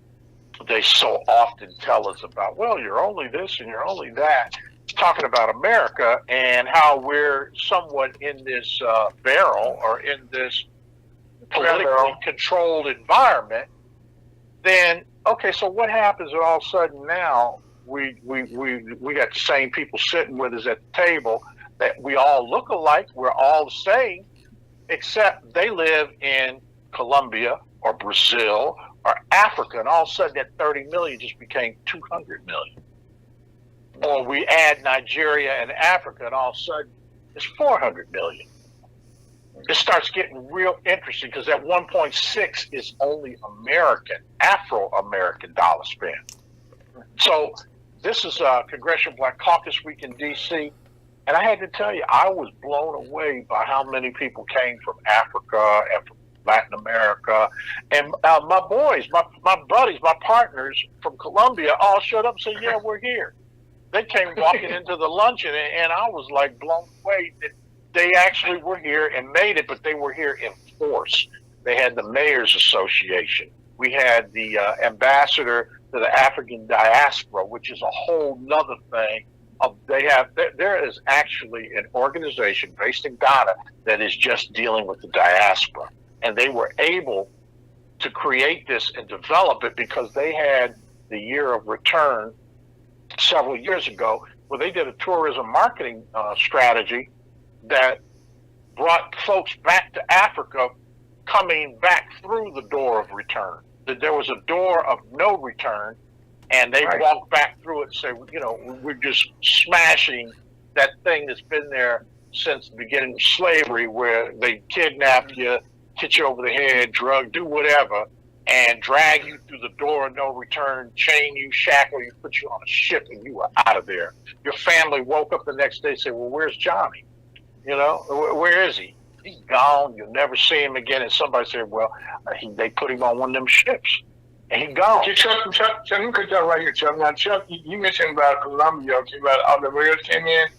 they so often tell us about, well, you're only this and you're only that, talking about America and how we're somewhat in this barrel or in this politically controlled environment, then okay, so what happens if all of a sudden now we got the same people sitting with us at the table, that we all look alike, we're all the same, except they live in Colombia or Brazil or Africa, and all of a sudden that 30 million just became 200 million. Or we add Nigeria and Africa, and all of a sudden it's 400 million. It starts getting real interesting because that 1.6 is only American, Afro-American dollar spent. So this is Congressional Black Caucus Week in D.C., and I had to tell you, I was blown away by how many people came from Africa and from Latin America. And my boys, my buddies, my partners from Colombia all showed up and said, yeah, we're here. They came walking into the luncheon, and I was like blown away that they actually were here and made it, but they were here in force. They had the Mayors Association. We had the ambassador to the African diaspora, which is a whole nother thing. There is actually an organization based in Ghana that is just dealing with the diaspora. And they were able to create this and develop it because they had the year of return several years ago, where they did a tourism marketing strategy that brought folks back to Africa, coming back through the door of return. That there was a door of no return, and they walked back through it and say, we're just smashing that thing that's been there since the beginning of slavery, where they kidnap you, hit you over the head, drug, do whatever, and drag you through the door of no return, chain you, shackle you, put you on a ship, and you were out of there. Your family woke up the next day and said, well, where's Johnny? Where is he? He's gone. You'll never see him again. And somebody said, well, they put him on one of them ships, and he's gone. Chuck, let me cut that right here, Chuck. Now, Chuck, you mentioned about Colombia, okay, about all the rails came in.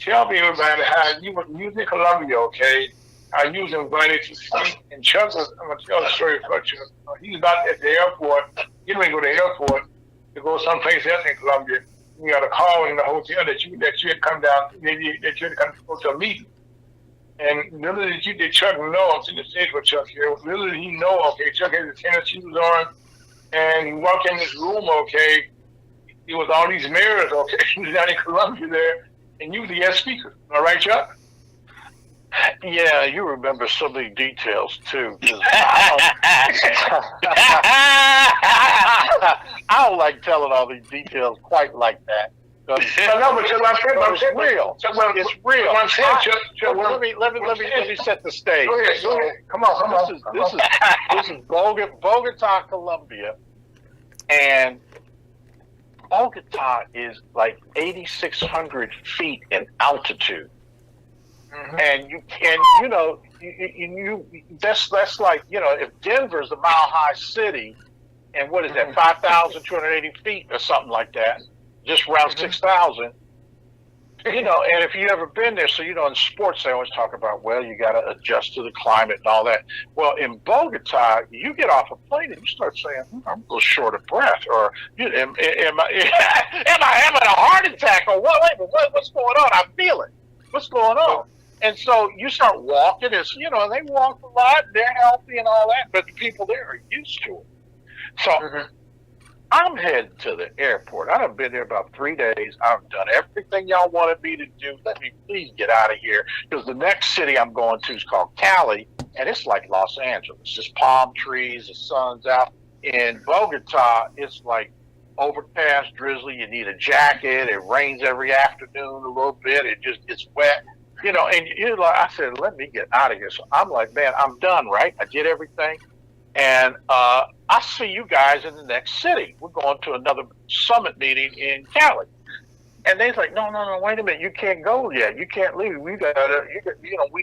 Tell me about how you were using Colombia, okay? How you was invited to speak, and Chuck I'm going to tell the story for Chuck. He was out at the airport, getting ready to go to the airport to go someplace else in Colombia. You got a call in the hotel that you had come down, that you had come to a meeting. And little did Chuck know, I'm sitting the stage with Chuck here, little did he know, okay, Chuck had his tennis shoes on, and he walked in this room, okay, it was all these mirrors, okay, he was down in Colombia there, and you was the guest speaker. All right, Chuck? Yeah, you remember so many details, too. I don't like telling all these details quite like that. No, but it's real. It's real. Let me set the stage. Go ahead. Come on. This is Bogota, Colombia, and Bogota is like 8,600 feet in altitude. Mm-hmm. And that's like, if Denver's a mile-high city, and what is that, 5,280 feet or something like that, just around 6,000, and if you've ever been there, so, in sports, they always talk about, well, you got to adjust to the climate and all that. Well, in Bogota, you get off a plane and you start saying, I'm a little short of breath, or am I having a heart attack, or what's going on? I feel it. What's going on? And so you start walking, they walk a lot, they're healthy and all that, but the people there are used to it. So I'm headed to the airport. I've been there about 3 days. I've done everything y'all wanted me to do. Let me please get out of here, because the next city I'm going to is called Cali, and it's like Los Angeles. Just palm trees, the sun's out. In Bogota, it's like overcast, drizzly. You need a jacket. It rains every afternoon a little bit. It just gets wet. And you're like, I said, let me get out of here. So I'm like, man, I'm done, right? I did everything. And I'll see you guys in the next city. We're going to another summit meeting in Cali. And they're like, no, wait a minute. You can't go yet. You can't leave. We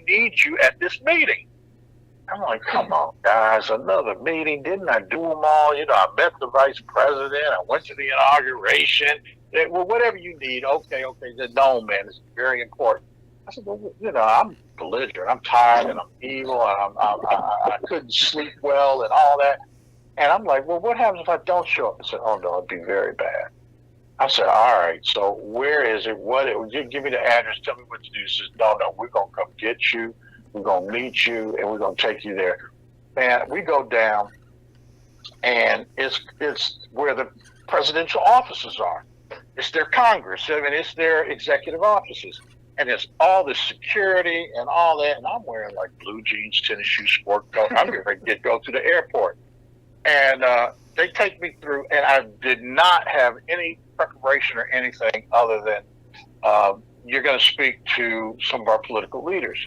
need you at this meeting. I'm like, come on, guys, another meeting. Didn't I do them all? I met the vice president. I went to the inauguration. Well, whatever you need. Okay. No, man, it's very important. I said, well, I'm belligerent. I'm tired and I'm evil. And I couldn't sleep well and all that. And I'm like, well, what happens if I don't show up? I said, oh, no, it'd be very bad. I said, all right, so where is it? You give me the address. Tell me what to do. He says, no, we're going to come get you. We're going to meet you, and we're going to take you there. Man, we go down, and it's where the presidential offices are. It's their Congress. I mean, it's their executive offices. And there's all this security and all that. And I'm wearing like blue jeans, tennis shoes, sport coat. I'm getting ready to go to the airport. And they take me through, and I did not have any preparation or anything other than you're going to speak to some of our political leaders.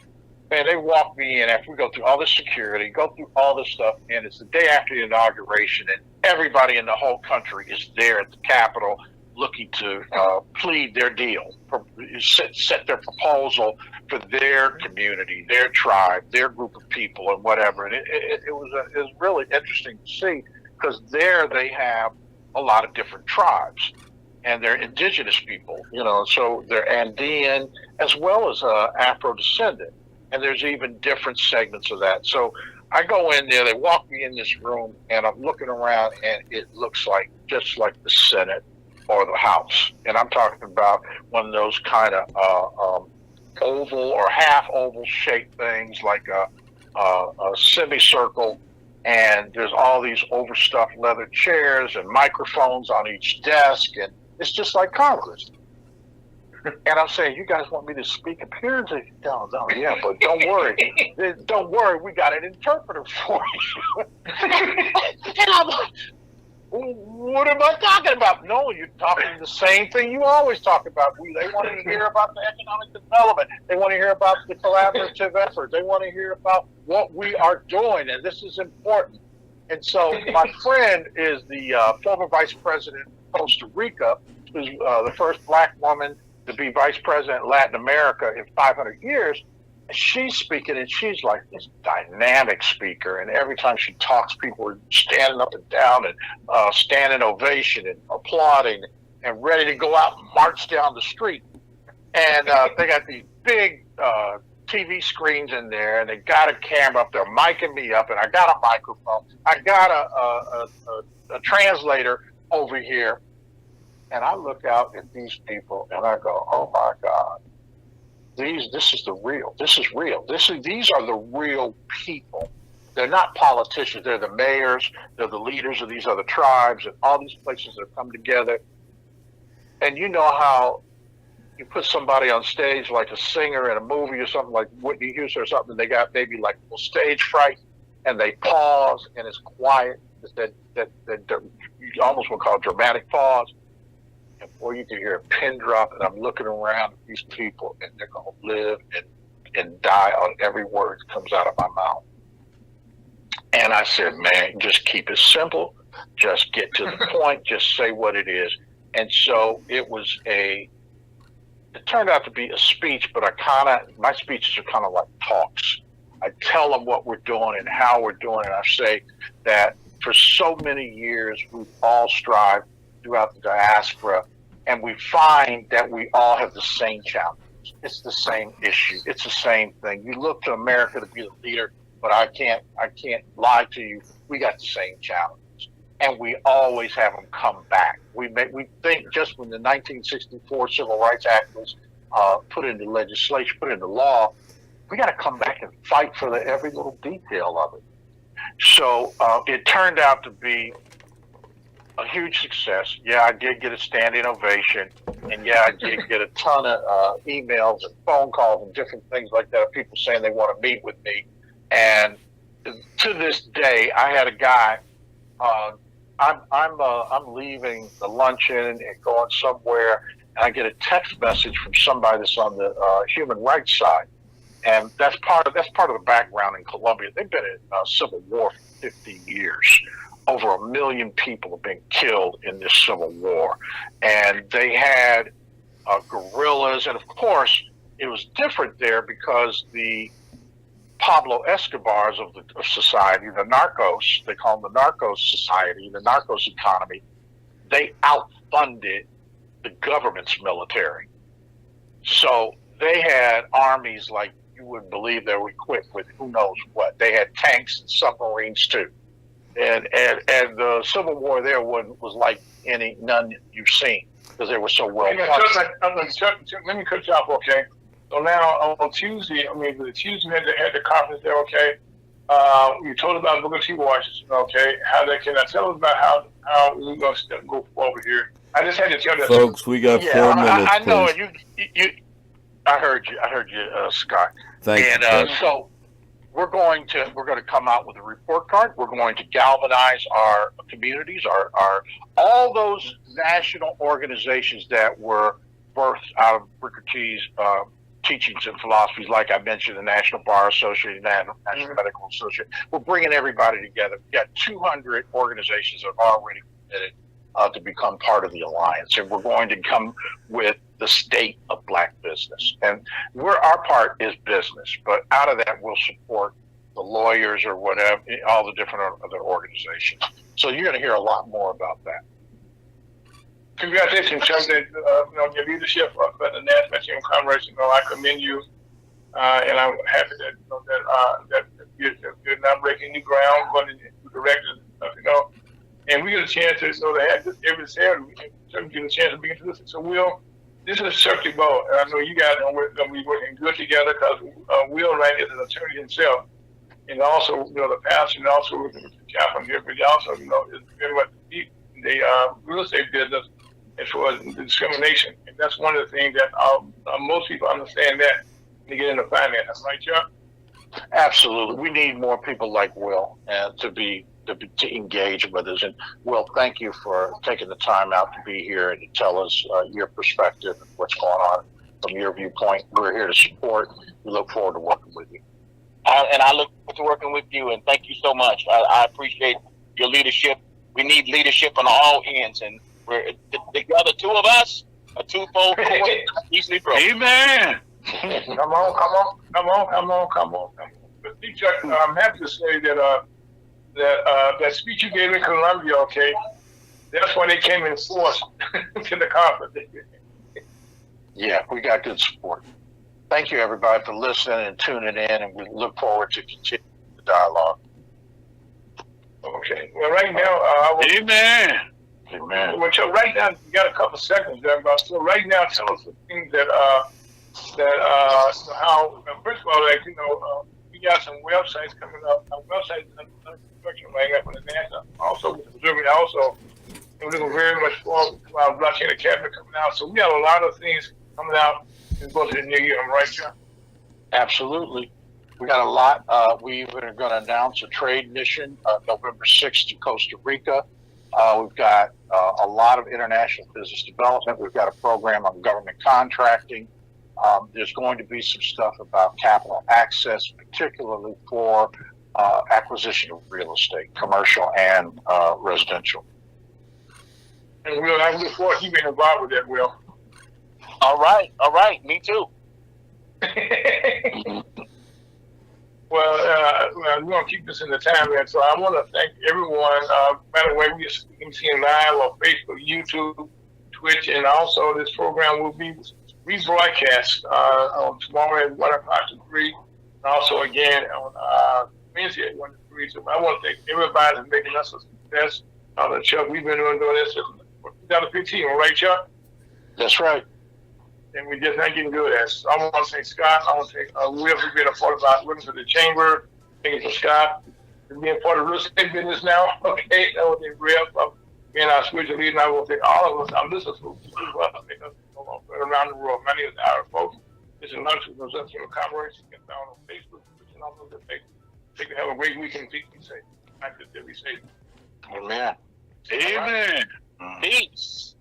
Man, they walk me in after we go through all this security, go through all this stuff, and it's the day after the inauguration, and everybody in the whole country is there at the Capitol looking to plead their deal, set their proposal for their community, their tribe, their group of people, and whatever. And it was really interesting to see, because there they have a lot of different tribes, and they're indigenous people, so they're Andean as well as Afro-descendant. And there's even different segments of that. So I go in there, they walk me in this room, and I'm looking around, and it looks like just like the Senate or the House. And I'm talking about one of those kind of oval or half oval shaped things, like a semicircle. And there's all these overstuffed leather chairs and microphones on each desk. And it's just like Congress. And I'm saying, you guys want me to speak appearances? No, yeah, but don't worry, we got an interpreter for you. And I'm like, what am I talking about? No, you're talking the same thing you always talk about. They want to hear about the economic development. They want to hear about the collaborative effort. They want to hear about what we are doing, and this is important. And so my friend is the former vice president of Costa Rica, who's the first black woman to be vice president in Latin America in 500 years. And she's speaking, and she's like this dynamic speaker. And every time she talks, people are standing up and down and standing ovation and applauding and ready to go out and march down the street. And they got these big TV screens in there, and they got a camera up there micing me up, and I got a microphone. I got a translator over here. And I look out at these people, and I go, "Oh my God, this is the real. This is real. These are the real people. They're not politicians. They're the mayors. They're the leaders of these other tribes and all these places that have come together." And you know how you put somebody on stage like a singer in a movie or something like Whitney Houston or something, they got maybe like a little stage fright, and they pause, and it's quiet. It's that you almost would call dramatic pause. Or you can hear a pin drop, and I'm looking around at these people, and they're going to live and die on every word that comes out of my mouth. And I said, man, just keep it simple. Just get to the point. Just say what it is. And so it turned out to be a speech, but my speeches are kind of like talks. I tell them what we're doing and how we're doing it. I say that for so many years, we've all strived throughout the diaspora, and we find that we all have the same challenge. It's the same issue. It's the same thing. You look to America to be the leader, but I can't lie to you. We got the same challenges, and we always have them come back. We think just when the 1964 Civil Rights Act was put into legislation, put into law, we got to come back and fight for every little detail of it. So it turned out to be a huge success. Yeah, I did get a standing ovation, and yeah, I did get a ton of emails and phone calls and different things like that of people saying they want to meet with me. And to this day, I had a guy I'm leaving the luncheon and going somewhere, and I get a text message from somebody that's on the human rights side, and that's part of the background in Colombia. They've been in civil war for 50 years. Over 1 million people have been killed in this civil war, and they had guerrillas, and of course it was different there because the Pablo Escobars of society, the narcos, they call them the narcos society, the narcos economy, they outfunded the government's military. So they had armies like you wouldn't believe. They were equipped with who knows what. They had tanks and submarines too. And the Civil War there was like none you've seen because they were so well funded. Let me cut you off, okay? So now on Tuesday, the Tuesday had the conference there, okay? You told about Booker T. Washington, okay? How they can tell us about how we're going to go forward here. I just had to tell that. Folks, we got 4 minutes. I know, please. and I heard you, Scott. Thank you. And so we're going to come out with a report card. We're going to galvanize our communities, our all those national organizations that were birthed out of Booker T's teachings and philosophies, like I mentioned, the National Bar Association, National Medical Association. We're bringing everybody together. We've got 200 organizations that have already committed to become part of the alliance, and we're going to come with the state of black business. And our part is business, but out of that we'll support the lawyers or whatever, all the different other organizations. So you're going to hear a lot more about that. Congratulations, Chuck, that your leadership for the National Team Congress. I commend you, and I'm happy that you're not breaking new ground, going in new directions. And we get a chance to have this every Saturday. We get a chance to be into this. So this is a circuit ball, and I know you guys are going to be working good together because Will Wright is an attorney himself, and also the pastor, and also with the chaplain here, but he also is very much deep in the real estate business as far as discrimination, and that's one of the things that most people understand that when they get into finance, right, Chuck? Absolutely, we need more people like Will to engage with us. And Will, thank you for taking the time out to be here and to tell us your perspective and what's going on from your viewpoint. We're here to support. We look forward to working with you. And I look forward to working with you, and thank you so much. I appreciate your leadership. We need leadership on all ends, and we're together. Two of us, a twofold easily broken. Amen. Come on. But Chuck, I'm happy to say that that speech you gave in Colombia, okay, that's why they came in force to the conference. Yeah, we got good support. Thank you, everybody, for listening and tuning in, and we look forward to continuing the dialogue. Okay. Well, right now, Amen. Well, so right now, you got a couple seconds there, so right now, tell us the things that how, first of all, we got some websites coming up. Our websites are construction right now for the NASA. Also, we're looking very much forward to our blockchain academy coming out. So we got a lot of things coming out in both the new year. I'm right, John? Absolutely. We got a lot. We are going to announce a trade mission November 6th to Costa Rica. We've got a lot of international business development. We've got a program on government contracting. There's going to be some stuff about capital access, particularly for acquisition of real estate, commercial and residential. And Will, I look forward to you being involved with that, Will. All right. Me too. Well, we're going to keep this in the time, man. So I want to thank everyone. By the way, we can see live on Facebook, YouTube, Twitch, and also this program will be rebroadcast on tomorrow at 1 o'clock to 3, and also again on Wednesday at 1 to 3. So I want to thank everybody for making us a success. Chuck, we've been doing this since 2015, right, Chuck? That's right. And we're just not getting good at it. So I want to thank Scott. I want to thank Will for being a part of our working for the chamber. Thank you for Scott for being part of the real estate business now. Okay, I want to thank Rev for being our spiritual leader. And I want to thank all of us, our listeners, who around the world. My name is Ira, folks. This is Lunch with Consumption Commerce. You can find on Facebook. And also, take have a great weekend. Be safe. I just be safe. Amen. Amen. Mhm. Peace.